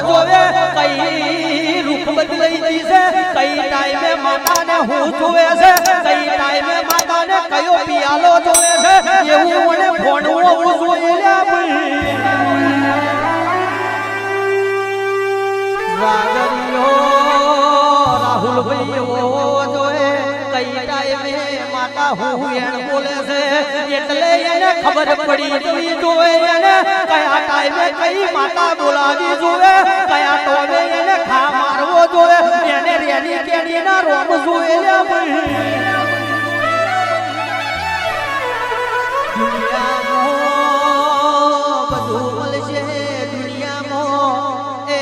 જોવે કઈ રૂપ બદલાઈ ગઈ છે કઈ ટાઈમે માતાને હું જોવે છે કઈ ટાઈમે માતાને કયો પિયાલો જોવે છે એવું મને ભણવું હું જોઈએ રાહુલ ભાઈ જોએ કઈ ટાઈમે માતા હું એણ બોલે છે એટલે એને ખબર પડી જોઈ જોવે એને કયા ટાઈમે કઈ માતા બોલાવી જોવે કયા ટોમે એને ખા મારવો જોવે એને રેની કેડી ના રોમ જોવે બધું મળશે દુનિયામાં એ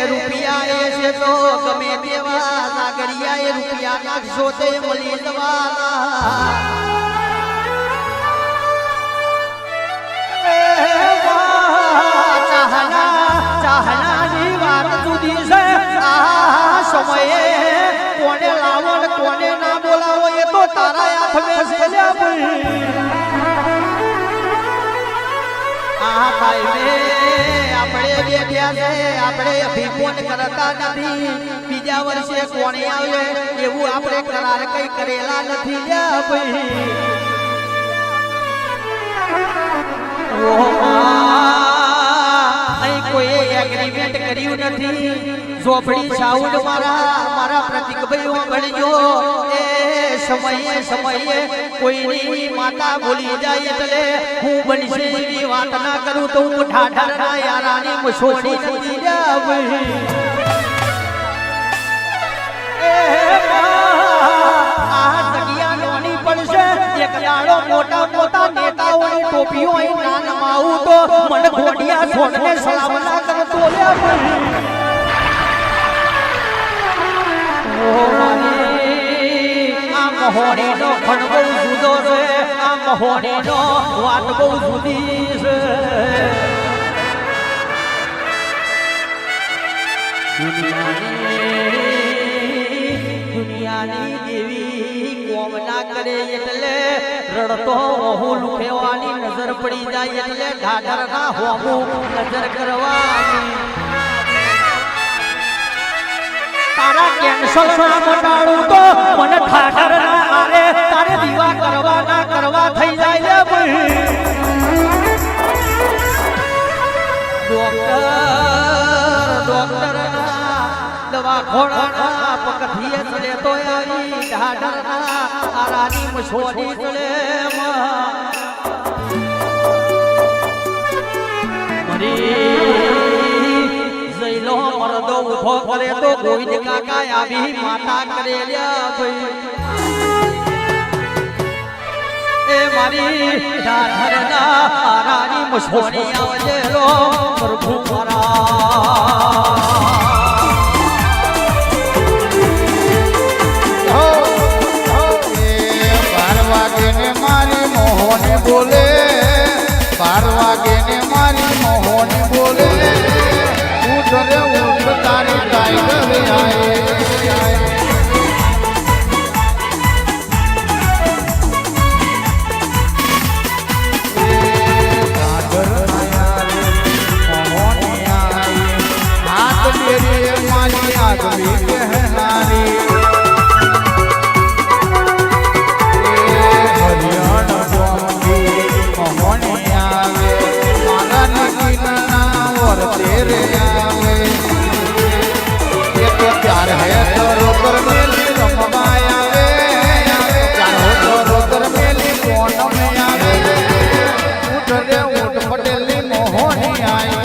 રૂપિયા એ છે તો ગમે તેવા સાગરિયા એ રૂપિયા નાખશો તે મળી જવાના ચાહનાની વાત જુદી છે આ સમયે કોને લાવણ કોને ના બોલાવો એ તો તારા હાથમાં છે આ ટાઈમે આપણે બેઠ્યા છે આપણે અભિપોન કરતા નથી બીજા વર્ષે કોણે આવે એવું આપણે કરાર કઈ કરેલા નથી અહીં કોઈ એગ્રીમેન્ટ કર્યું નથી ઝોપડી સાઉન્ડ મારા પ્રતિકભાઈ ભણજો એ સમયે કોઈની માતા ભૂલી જાય એટલે હું બનશે એવી વાત ના કરું તો હું ઠાઠરના યારાની મસોડી નથી આ જગ્યા નોની પડશે એક દાડો મોટા મોટા નેતાઓની ટોપીઓ અહીં ના નમાવું તો મને ઘોડિયા છોડને સલામ ના કરતો મહોણીનો ખણ બહુ જુદો છે આ મહોણીનો વાત બહુ જુદી છે દુનિયાની દેવી કોમ ના કરે એટલે રડતો હું લુખેવાની નજર પડી જાય એટલે ઢાઢર ના હોમું નજર કરવાની તારા કેન્સલ ના મટાડું તો મને ઠાઠર ના મારે તારે દીવા કરવા ના કરવા થઈ જાય ડોક્ટર દવા ખોડા પગથિયે ચલે તો આવી ઠાઠર ના આરાની મસોડી ચલે જઈલો મરદો ઉભો કરે તો ગોવિંદ કાકા આવી માતા કરેલ્યા ભાઈ એ મારી ઢાઢરના આરાની મસોડી આવજે રો પ્રભુ મારા બોલે 12 વાગે ને મારી મોહન બોલે ઉઠ રે ઉઠ તારી ટાઈગર આए ટાઈગર આયા રે મોહન આए हाथ मेरे माली आदमी कहनारी तेरे आवे ये तो प्यार है तो रोकर मेली रमवाया वे प्यार हो तो रोकर मेली कोण में आवे उठ रे उठ पटेली मोहनी आई